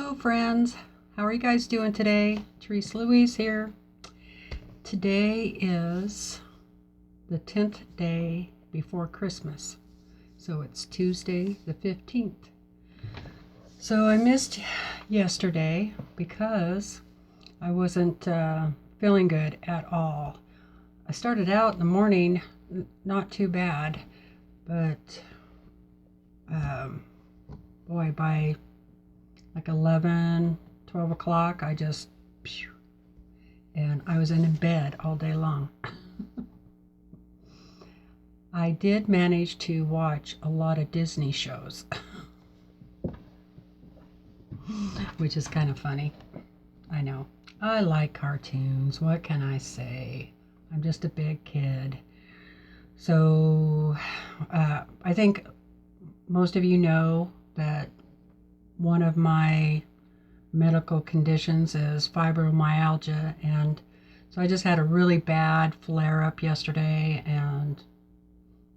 Hello friends, how are you guys doing today? TeresaLouise here. Today is the 10th day before Christmas, so it's Tuesday the 15th. So I missed yesterday because I wasn't feeling good at all. I started out in the morning not too bad, but boy, by like 11, 12 o'clock, and I was in bed all day long. I did manage to watch a lot of Disney shows, which is kind of funny. I know. I like cartoons. What can I say? I'm just a big kid. So I think most of you know that one of my medical conditions is fibromyalgia, and so I just had a really bad flare up yesterday, and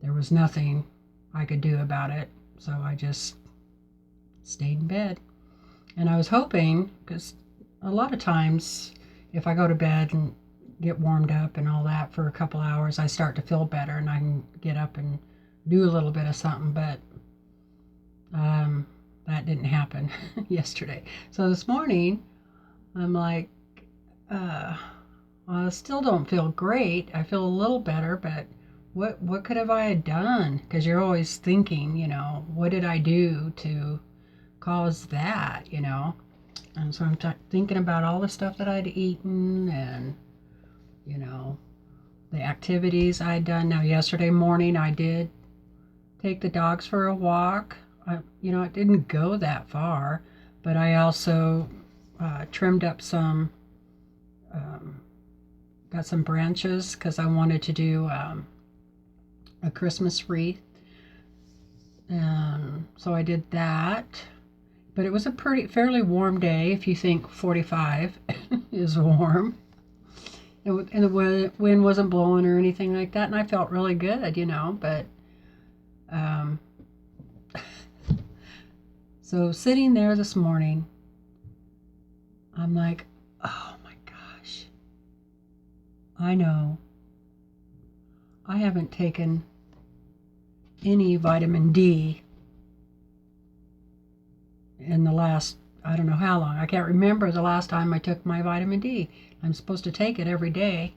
there was nothing I could do about it, so I just stayed in bed. And I was hoping, because a lot of times if I go to bed and get warmed up and all that for a couple hours, I start to feel better and I can get up and do a little bit of something, but that didn't happen yesterday. So this morning, I'm like, I still don't feel great. I feel a little better, but what could have I done? Because you're always thinking, what did I do to cause that, And so I'm thinking about all the stuff that I'd eaten and, the activities I'd done. Now, yesterday morning, I did take the dogs for a walk. It didn't go that far, but I also trimmed up got some branches because I wanted to do a Christmas wreath. And so I did that, but it was a fairly warm day if you think 45 is warm. And the wind wasn't blowing or anything like that, and I felt really good, but so sitting there this morning, I'm like, oh my gosh, I know I haven't taken any vitamin D in the last, I don't know how long. I can't remember the last time I took my vitamin D. I'm supposed to take it every day.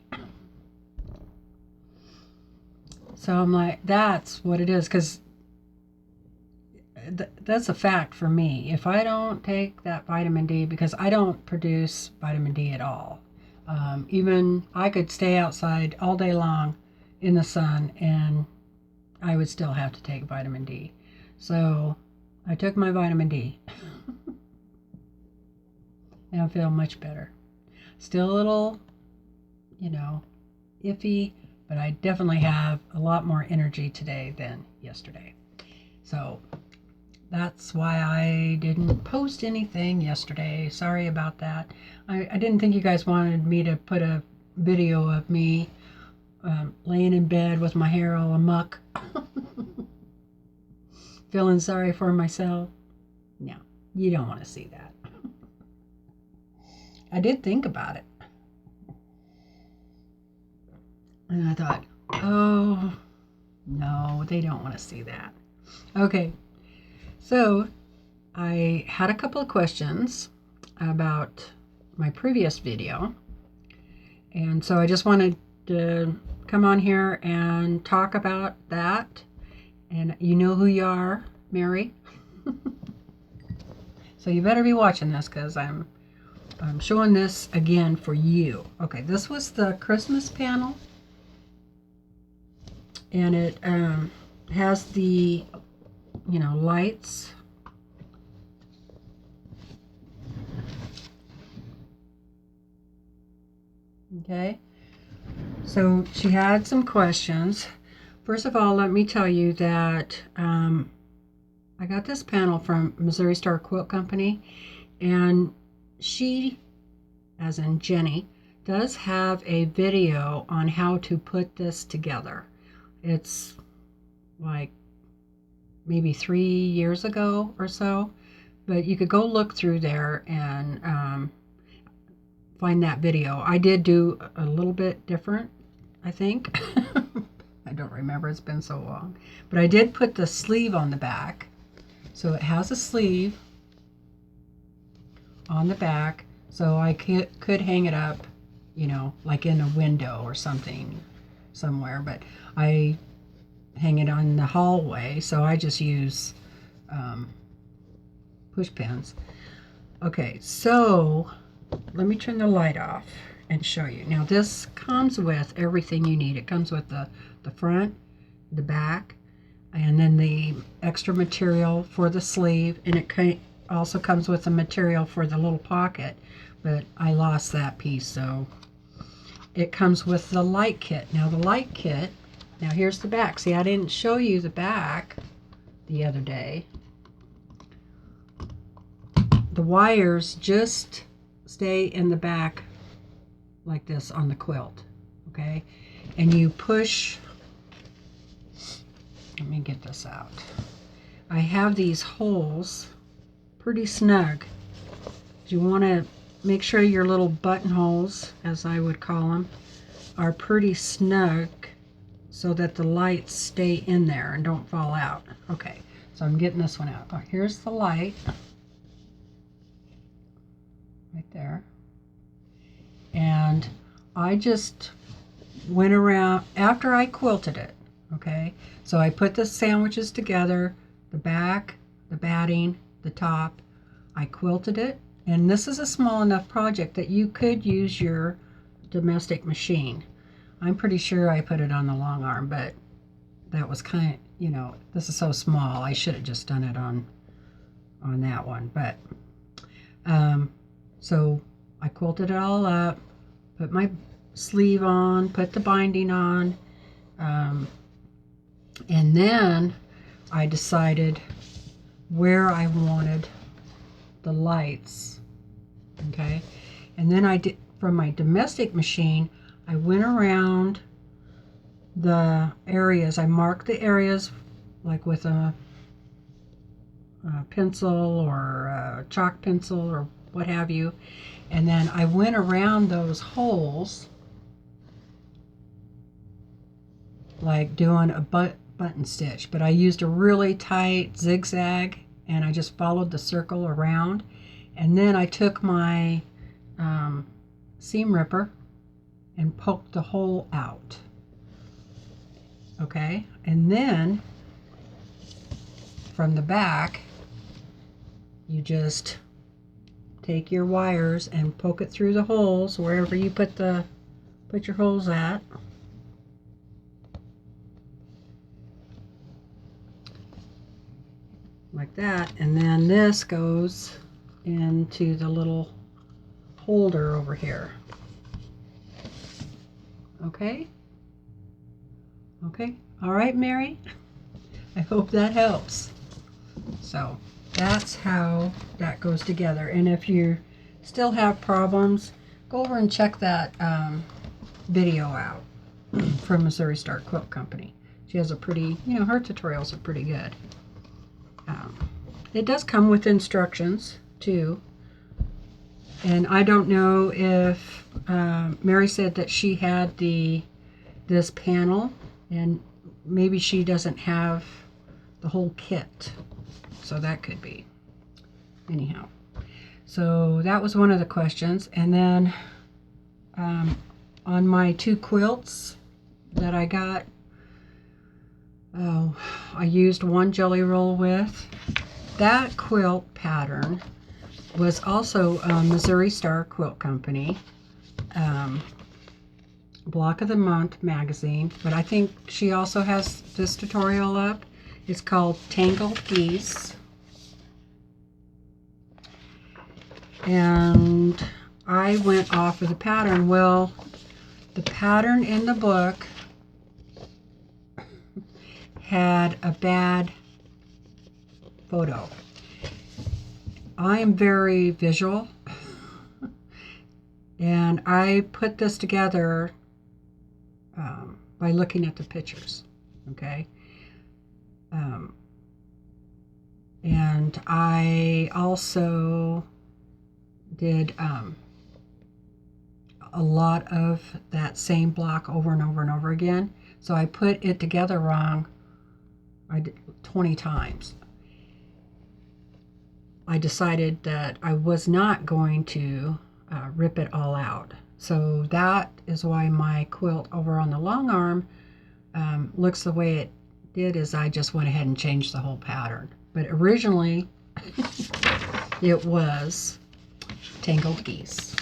So I'm like, that's what it is, because that's a fact for me. If I don't take that vitamin D, because I don't produce vitamin D at all. Even I could stay outside all day long in the sun and I would still have to take vitamin D. So I took my vitamin D and I feel much better. Still a little, iffy, but I definitely have a lot more energy today than yesterday. So that's why I didn't post anything yesterday. Sorry about that. I didn't think you guys wanted me to put a video of me laying in bed with my hair all amuck, feeling sorry for myself. No, you don't want to see that. I did think about it. And I thought, oh, no, they don't want to see that. Okay. So I had a couple of questions about my previous video, and so I just wanted to come on here and talk about that. And you know who you are, Mary. So you better be watching this, because I'm showing this again for you. Okay, this was the Christmas panel, and it has the lights. Okay, so she had some questions. First of all, let me tell you that I got this panel from Missouri Star Quilt Company, and she, as in Jenny, does have a video on how to put this together. It's like maybe 3 years ago or so, but you could go look through there and find that video. I did do a little bit different, I think. I don't remember, it's been so long. But I did put the sleeve on the back. So it has a sleeve on the back, so I could hang it up, you know, like in a window or something somewhere, but I hang it on the hallway, so I just use push pins. Okay, so let me turn the light off and show you. Now this comes with everything you need. It comes with the front, the back, and then the extra material for the sleeve, and it also comes with the material for the little pocket, but I lost that piece. So it comes with the light kit. Now the light kit, now here's the back. See, I didn't show you the back the other day. The wires just stay in the back like this on the quilt, okay? And you push, let me get this out. I have these holes pretty snug. You want to make sure your little buttonholes, as I would call them, are pretty snug so that the lights stay in there and don't fall out. Okay, so I'm getting this one out. Oh, here's the light. Right there. And I just went around after I quilted it, okay? So I put the sandwiches together, the back, the batting, the top. I quilted it, and this is a small enough project that you could use your domestic machine. I'm pretty sure I put it on the long arm, but that was kind of, you know, this is so small. I should have just done it on that one, but so I quilted it all up, put my sleeve on, put the binding on, and then I decided where I wanted the lights, okay? And then I did, from my domestic machine, I went around the areas. I marked the areas like with a pencil or a chalk pencil or what have you, and then I went around those holes like doing a button stitch, but I used a really tight zigzag and I just followed the circle around, and then I took my seam ripper and poked the hole out, okay? And then from the back you just take your wires and poke it through the holes wherever you put your holes at. Like that, and then this goes into the little holder over here. Okay? Okay? All right, Mary? I hope that helps. So that's how that goes together. And if you still have problems, go over and check that video out from Missouri Star Quilt Company. She has a pretty, you know, her tutorials are pretty good. It does come with instructions too. And I don't know if Mary said that she had this panel, and maybe she doesn't have the whole kit. So that could be. Anyhow, so that was one of the questions. And then on my 2 quilts that I got, I used 1 jelly roll with. That quilt pattern was also Missouri Star Quilt Company, Block of the Month magazine, but I think she also has this tutorial up. It's called Tangled Geese. And I went off of the pattern. Well, the pattern in the book had a bad photo. I am very visual, and I put this together by looking at the pictures, okay? And I also did a lot of that same block over and over and over again. So I put it together wrong. I did 20 times. I decided that I was not going to rip it all out. So that is why my quilt over on the long arm looks the way it did, is I just went ahead and changed the whole pattern. But originally it was tangled geese.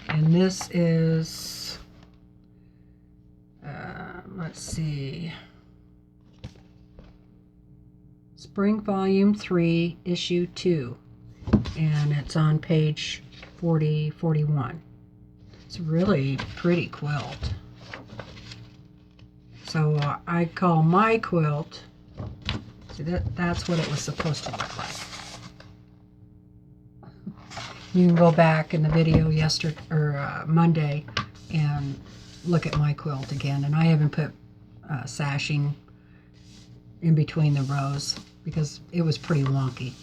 And this is, let's see, Spring Volume 3, Issue 2. And it's on page 41. It's a really pretty quilt. So I call my quilt, see, that's what it was supposed to look like. You can go back in the video yesterday or Monday and look at my quilt again. And I haven't put sashing in between the rows because it was pretty wonky.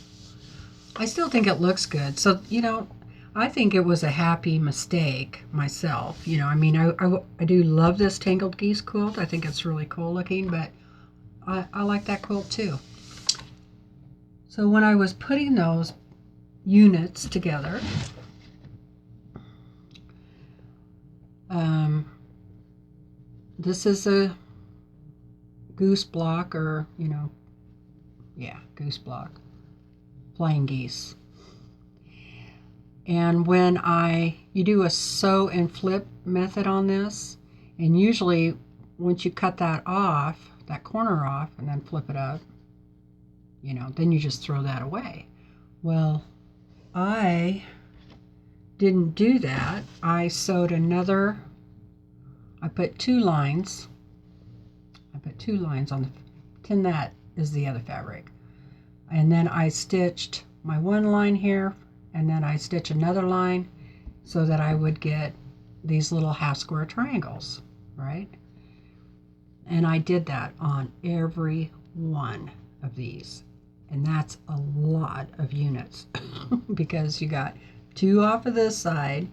I still think it looks good. So, you know, I think it was a happy mistake myself. You know, I mean, I do love this tangled geese quilt. I think it's really cool looking, but I like that quilt too. So when I was putting those units together, this is a goose block, or, you know, yeah, goose block, plain geese. And when you do a sew and flip method on this, and usually once you cut that off, that corner off, and then flip it up, you know, then you just throw that away. Well, I didn't do that. I sewed another, I put two lines on the, pretend that is the other fabric. And then I stitched my one line here, and then I stitch another line so that I would get these little half square triangles, right? And I did that on every one of these. And that's a lot of units because you got two off of this side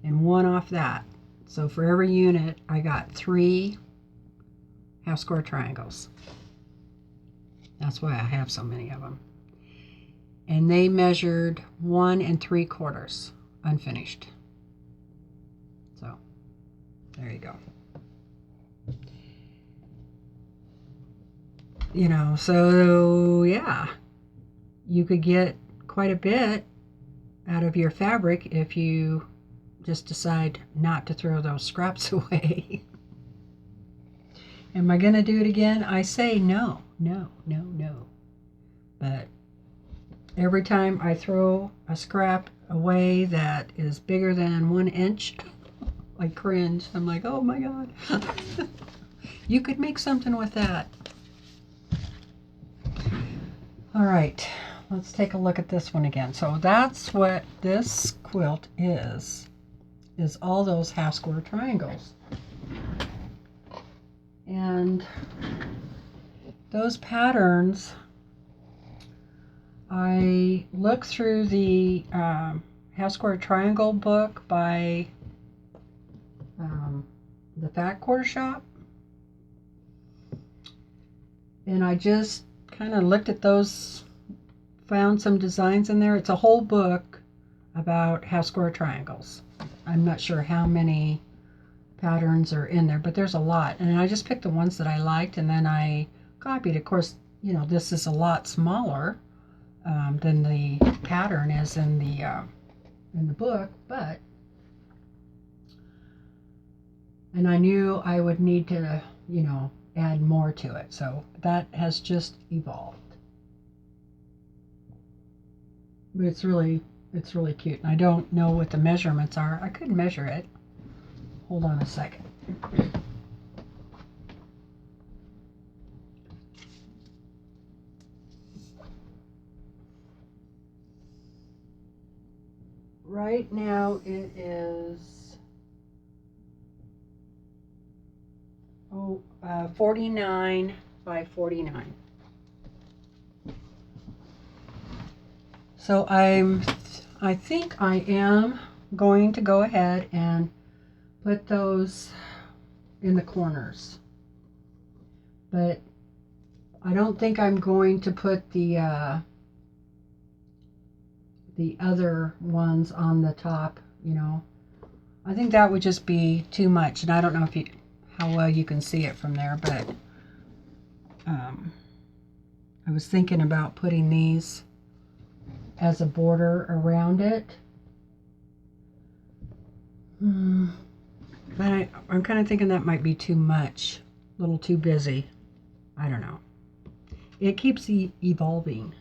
and one off that. So for every unit, I got 3 half square triangles. That's why I have so many of them. And they measured 1 3/4 unfinished. So there you go. You know, so yeah, you could get quite a bit out of your fabric if you just decide not to throw those scraps away. Am I going to do it again? I say no. But every time I throw a scrap away that is bigger than 1 inch, I cringe. I'm like, oh my God. You could make something with that. All right, let's take a look at this one again. So that's what this quilt is all those half square triangles. And those patterns, I looked through the half square triangle book by the Fat Quarter Shop, and I just kind of looked at those, found some designs in there. It's a whole book about half square triangles. I'm not sure how many patterns are in there, but there's a lot. And I just picked the ones that I liked, and then I copied. Of course, you know, this is a lot smaller than the pattern is in the book, but, and I knew I would need to, you know, add more to it. So that has just evolved. But it's really cute. And I don't know what the measurements are. I could measure it. Hold on a second. Right now it is 49 by 49. So I think I am going to go ahead and put those in the corners. But I don't think I'm going to put the other ones on the top, you know. I think that would just be too much, and I don't know if how well you can see it from there, but I was thinking about putting these as a border around it. But I'm kind of thinking that might be too much, a little too busy. I don't know. It keeps evolving.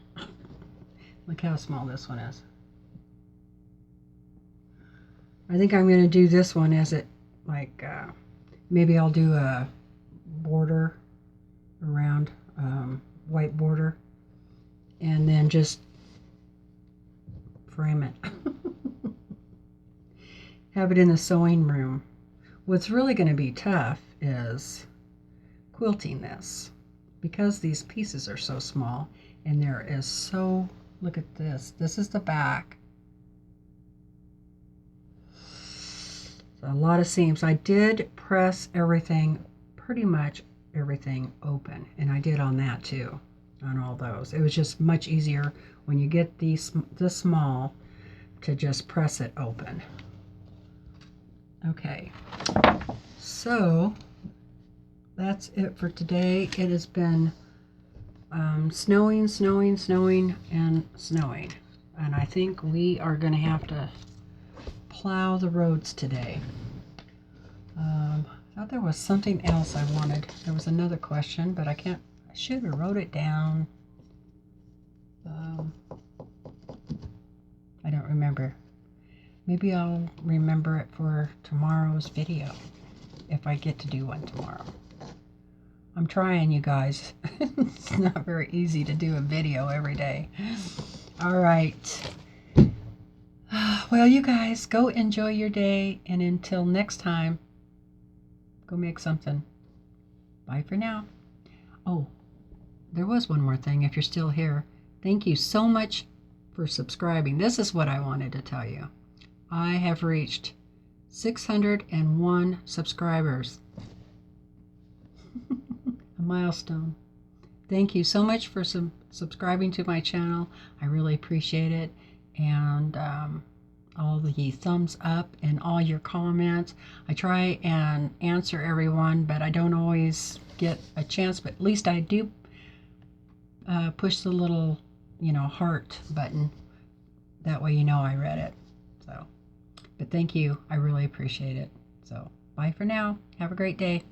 Look how small this one is. I think I'm going to do this one as it, like, maybe I'll do a border around, white border, and then just frame it. Have it in the sewing room. What's really going to be tough is quilting this, because these pieces are so small, and there is so, look at this. This is the back. A lot of seams. I did press everything, pretty much everything open, and I did on that too, on all those. It was just much easier when you get these this small to just press it open. Okay, so that's it for today. It has been snowing, and snowing, and I think we are going to have to plow the roads today. I thought there was something else I wanted. There was another question, but I should have wrote it down. I don't remember. Maybe I'll remember it for tomorrow's video, if I get to do one tomorrow. I'm trying, you guys. It's not very easy to do a video every day. All right. Well, you guys, go enjoy your day, and until next time, go make something. Bye for now. Oh, there was one more thing if you're still here. Thank you so much for subscribing. This is what I wanted to tell you. I have reached 601 subscribers. A milestone. Thank you so much for subscribing to my channel. I really appreciate it. And all the thumbs up and all your comments. I try and answer everyone, but I don't always get a chance, but at least I do push the little, heart button. That way you know I read it. So, but thank you. I really appreciate it. So, bye for now. Have a great day.